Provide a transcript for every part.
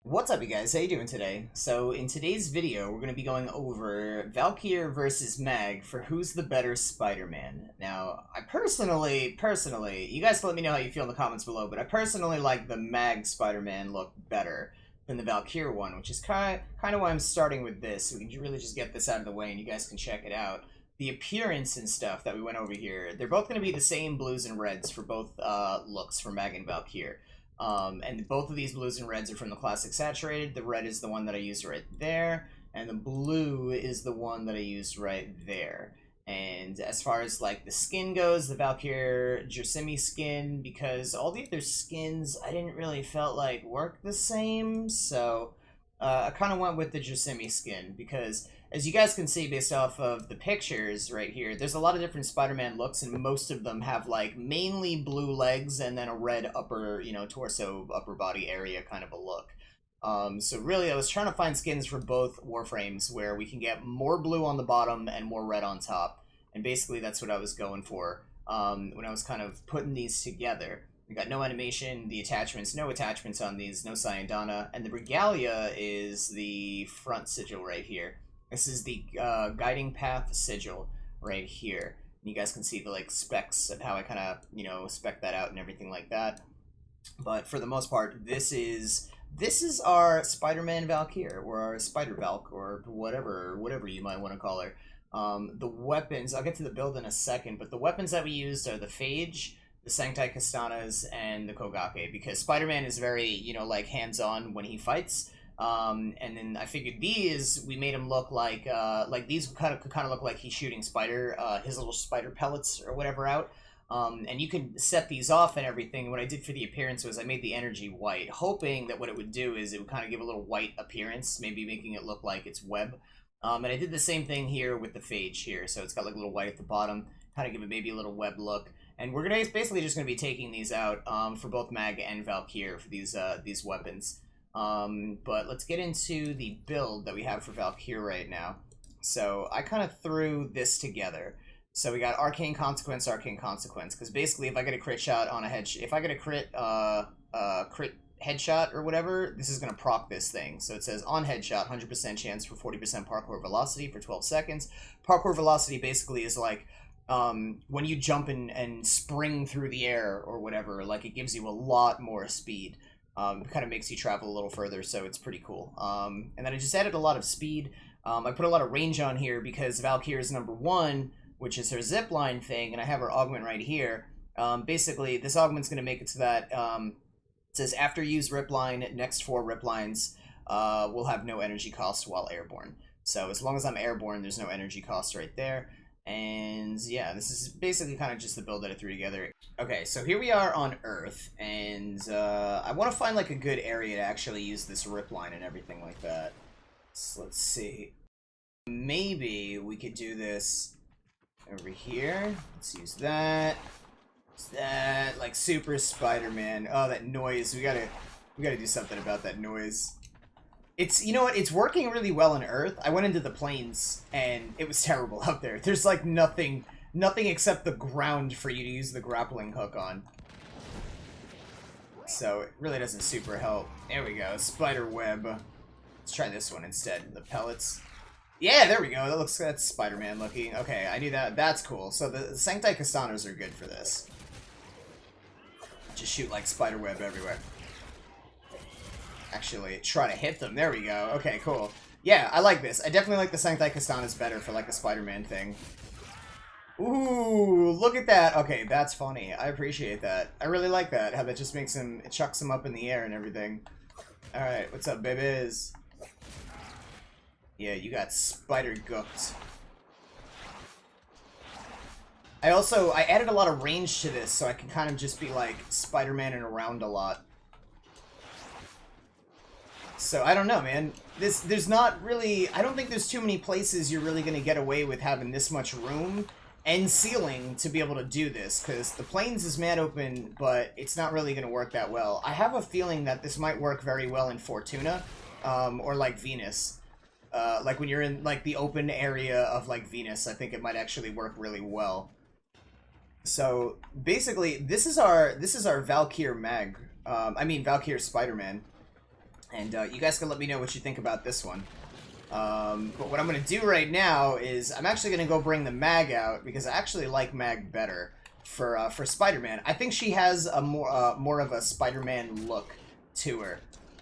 What's up, you guys? How you doing today? So, in today's video, we're going to be going over Valkyr versus Mag for who's the better Spider-Man. Now, I personally, you guys let me know how you feel in the comments below, but I personally like the Mag Spider-Man look better than the Valkyr one, which is kind of why I'm starting with this. So we can really just get this out of the way and you guys can check it out. The appearance and stuff that we went over here, they're both going to be the same blues and reds for both looks for Mag and Valkyr. And both of these blues and reds are from the Classic Saturated. The red is the one that I used right there, and the blue is the one that I used right there. And as far as like the skin goes, the Valkyr Jersimi skin, because all the other skins I didn't really felt like worked the same, so I kind of went with the Jersimi skin because as you guys can see based off of the pictures right here, there's a lot of different Spider-Man looks, and most of them have like mainly blue legs and then a red upper, torso, upper body area kind of a look. So really I was trying to find skins for both Warframes where we can get more blue on the bottom and more red on top. And basically that's what I was going for when I was kind of putting these together. We got no animation, the attachments, no attachments on these, no Sayandana, and the regalia is the front sigil right here. This is the guiding path sigil right here. And you guys can see the like specs of how I kind of spec that out and everything like that. But for the most part, this is our Spider-Man Valkyr, or our Spider Valk, or whatever you might want to call her. The weapons, I'll get to the build in a second, but the weapons that we used are the Phage, the Sancti Kastanas, and the Kogake, because Spider-Man is very, like hands-on when he fights. And then I figured we made him look like these could kind of look like he's shooting his little spider pellets or whatever out. And you can set these off and everything. And what I did for the appearance was I made the energy white, hoping that what it would do is it would kind of give a little white appearance, maybe making it look like it's web. And I did the same thing here with the Phage here. So it's got like a little white at the bottom, kind of give it maybe a little web look. And we're basically just gonna be taking these out for both Mag and Valkyr for these weapons. But let's get into the build that we have for Valkyr right now. So I kind of threw this together. So we got Arcane Consequence, because basically if I get a crit shot on if I get a crit headshot or whatever, this is going to proc this thing. So it says on headshot, 100% chance for 40% parkour velocity for 12 seconds. Parkour velocity basically is like when you jump and spring through the air or whatever, like it gives you a lot more speed. It kind of makes you travel a little further, so it's pretty cool. And then I just added a lot of speed. I put a lot of range on here because Valkyr is #1, which is her zipline thing, and I have her augment right here. Basically, this augment's going to make it so that it says after use rip line, next 4 rip lines will have no energy cost while airborne. So as long as I'm airborne, there's no energy cost right there. And yeah, this is basically kind of just the build that I threw together. Okay, so here we are on Earth, and I want to find like a good area to actually use this rip line and everything like that. So let's see. Maybe we could do this over here. Let's use that. Use that, like Super Spider-Man. Oh, that noise. We gotta do something about that noise. It's, you know what, it's working really well on Earth. I went into the plains, and it was terrible out there. There's, like, nothing except the ground for you to use the grappling hook on. So, it really doesn't super help. There we go, spider web. Let's try this one instead, the pellets. Yeah, there we go, that's Spider-Man looking. Okay, I knew that, that's cool. So the Sancti Kastanas are good for this. Just shoot, like, spider web everywhere. Actually try to hit them. There we go. Okay, cool. Yeah, I like this. I definitely like the Sancti Kastanas better for like a Spider-Man thing. Ooh, look at that. Okay, that's funny. I appreciate that. I really like that. How that just makes him, it chucks him up in the air and everything. Alright, what's up, babies? Yeah, you got spider gooked. I added a lot of range to this so I can kind of just be like Spider-Man-ing around a lot. So, I don't know, man. There's not really... I don't think there's too many places you're really going to get away with having this much room and ceiling to be able to do this, because the plains is mad open, but it's not really going to work that well. I have a feeling that this might work very well in Fortuna, or, like, Venus. Like, when you're in, like, the open area of, like, Venus, I think it might actually work really well. So, basically, this is our Valkyr Mag. Valkyr Spider-Man. And you guys can let me know what you think about this one. But what I'm going to do right now is I'm actually going to go bring the Mag out because I actually like Mag better for Spider-Man. I think she has a more of a Spider-Man look to her.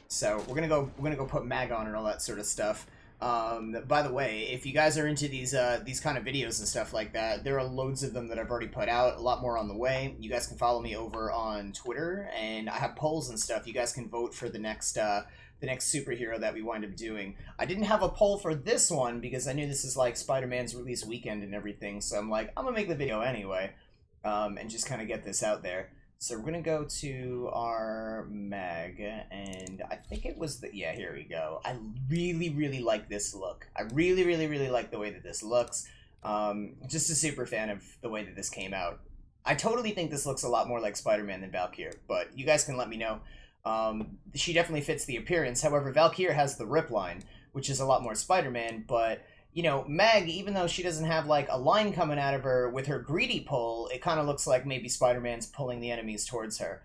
So we're gonna go put Mag on and all that sort of stuff. By the way, if you guys are into these kind of videos and stuff like that, there are loads of them that I've already put out, a lot more on the way. You guys can follow me over on Twitter, and I have polls and stuff. You guys can vote for the next superhero that we wind up doing. I didn't have a poll for this one because I knew this is like Spider-Man's release weekend and everything, so I'm like, I'm gonna make the video anyway, and just kind of get this out there. So we're gonna go to our Mag, and I think it was the, yeah, here we go. I really like this look. I really like the way that this looks. Just a super fan of the way that this came out. I totally think this looks a lot more like Spider-Man than Valkyr, but you guys can let me know. She definitely fits the appearance. However, Valkyr has the rip line, which is a lot more Spider-Man, but you know, Meg, even though she doesn't have, like, a line coming out of her with her greedy pull, it kind of looks like maybe Spider-Man's pulling the enemies towards her.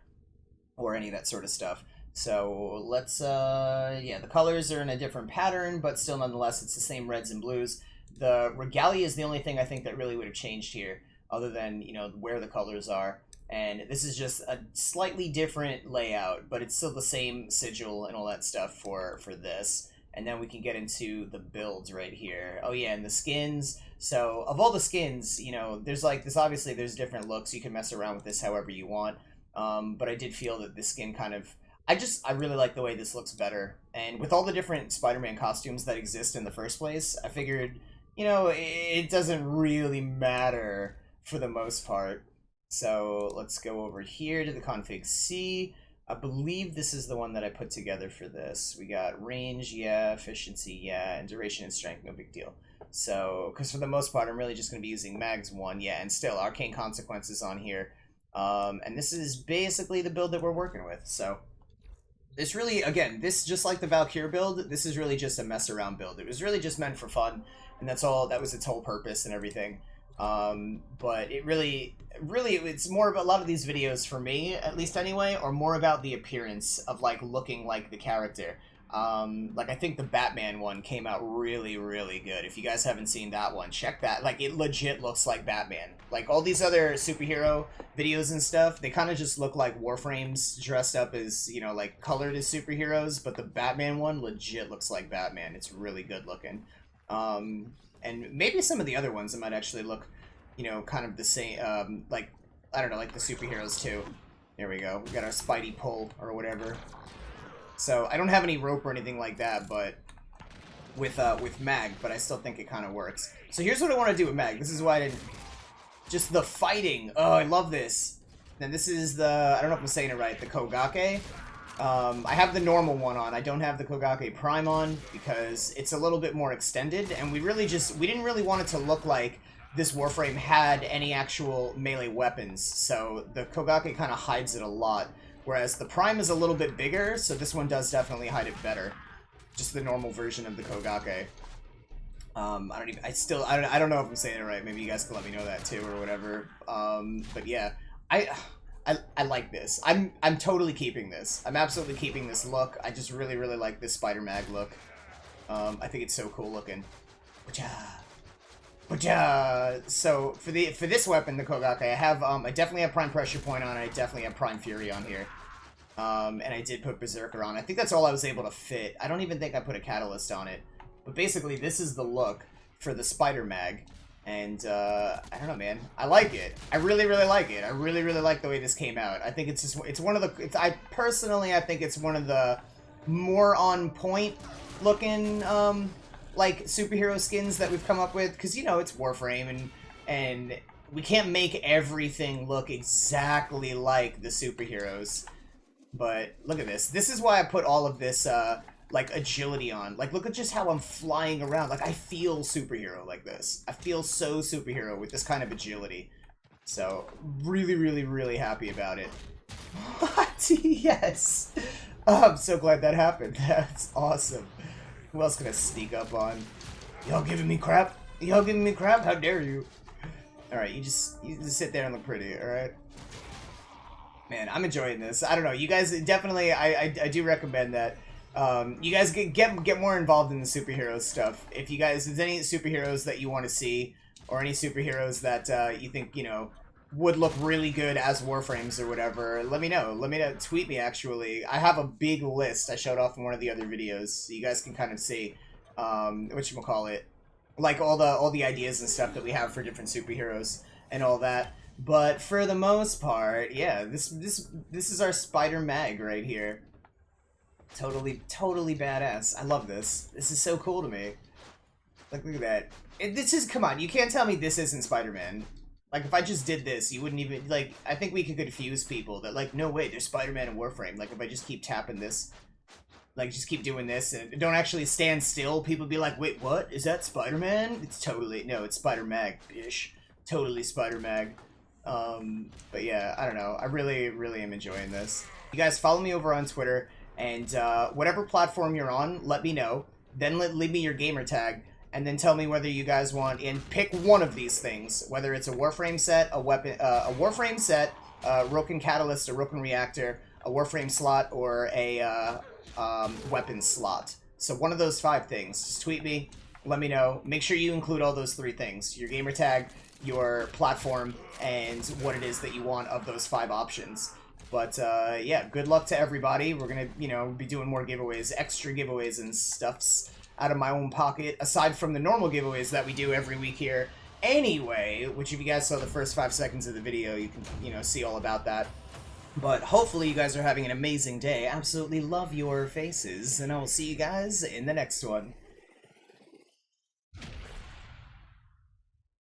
Or any of that sort of stuff. So, let's, yeah, the colors are in a different pattern, but still, nonetheless, it's the same reds and blues. The regalia is the only thing I think that really would have changed here, other than, you know, where the colors are. And this is just a slightly different layout, but it's still the same sigil and all that stuff for this. And then we can get into the builds right here. Oh yeah, and the skins. So, of all the skins, you know, there's like, obviously there's different looks. You can mess around with this however you want. But I did feel that this skin kind of, I really like the way this looks better. And with all the different Spider-Man costumes that exist in the first place, I figured, you know, it doesn't really matter for the most part. So, let's go over here to the config C. I believe this is the one that I put together for this. We got range, yeah, efficiency, yeah, and duration and strength, no big deal. So, because for the most part, I'm really just going to be using Mags 1, yeah, and still, Arcane Consequences on here. And this is basically the build that we're working with, so. This really, again, this, just like the Valkyr build, this is really just a mess-around build. It was really just meant for fun, and that's all, that was its whole purpose and everything. But it really, it's more about a lot of these videos for me, at least anyway, are more about the appearance of, like, looking like the character. Like, I think the Batman one came out really good. If you guys haven't seen that one, check that. Like, it legit looks like Batman. Like, all these other superhero videos and stuff, they kind of just look like Warframes dressed up as, you know, like, colored as superheroes, but the Batman one legit looks like Batman. It's really good looking. And maybe some of the other ones that might actually look, you know, kind of the same, like, I don't know, like the superheroes too. There we go. We got our Spidey pull or whatever. So, I don't have any rope or anything like that, but with Mag, but I still think it kind of works. So here's what I want to do with Mag. This is why I didn't, just the fighting. Oh, I love this. Then this is the, I don't know if I'm saying it right, the Kogake. I have the normal one on. I don't have the Kogake Prime on because it's a little bit more extended, and we didn't really want it to look like this Warframe had any actual melee weapons, so the Kogake kind of hides it a lot, whereas the Prime is a little bit bigger, so this one does definitely hide it better. Just the normal version of the Kogake. I don't know if I'm saying it right. Maybe you guys can let me know that too, or whatever. But yeah, I like this. I'm totally keeping this. I'm absolutely keeping this look. I just really like this Spider-Mag look. I think it's so cool looking. So for this weapon, the Kogake, I definitely have Prime Pressure Point on it. I definitely have Prime Fury on here. And I did put Berserker on. I think that's all I was able to fit. I don't even think I put a Catalyst on it. But basically, this is the look for the Spider-Mag. And, I don't know, man. I like it. I really like it. I really like the way this came out. I think it's just, it's one of the, I think it's one of the more on point looking, like, superhero skins that we've come up with. Because, you know, it's Warframe, and we can't make everything look exactly like the superheroes. But, look at this. This is why I put all of this, like, agility on. Like, look at just how I'm flying around. Like, I feel superhero like this. I feel so superhero with this kind of agility. So, really happy about it. What? Yes! Oh, I'm so glad that happened. That's awesome. Who else can I sneak up on? Y'all giving me crap? Y'all giving me crap? How dare you? Alright, you just sit there and look pretty, alright? Man, I'm enjoying this. I don't know, you guys definitely, I do recommend that You guys get more involved in the superhero stuff. If you guys, if there's any superheroes that you want to see, or any superheroes that you think, you know, would look really good as Warframes or whatever, let me know. Let me know. Tweet me, actually. I have a big list I showed off in one of the other videos, so you guys can kind of see, whatchamacallit, like all the ideas and stuff that we have for different superheroes and all that. But for the most part, yeah, this is our Spider Mag right here. Totally badass. I love this. This is so cool to me. Like, look at that. This is, come on, you can't tell me this isn't Spider-Man. Like, if I just did this, you wouldn't even, like, I think we could confuse people that, like, no way, there's Spider-Man and Warframe. Like, if I just keep tapping this, like, just keep doing this and don't actually stand still, people be like, wait, what? Is that Spider-Man? It's totally, no, it's Spider-Mag, bish. Totally Spider-Mag. But yeah, I don't know. I really am enjoying this. You guys follow me over on Twitter. And whatever platform you're on, let me know. Then leave me your gamer tag, and then tell me whether you guys want, and pick one of these things, whether it's a Warframe set, a Warframe set, a Roken Catalyst, a Roken Reactor, a Warframe slot, or a weapon slot. So one of those 5 things. Just tweet me, let me know. Make sure you include all those 3 things: your gamer tag, your platform, and what it is that you want of those 5 options. But, yeah, good luck to everybody. We're gonna, you know, be doing more giveaways, extra giveaways and stuffs out of my own pocket, aside from the normal giveaways that we do every week here anyway, which if you guys saw the first 5 seconds of the video, you can, you know, see all about that. But hopefully you guys are having an amazing day. Absolutely love your faces, and I will see you guys in the next one.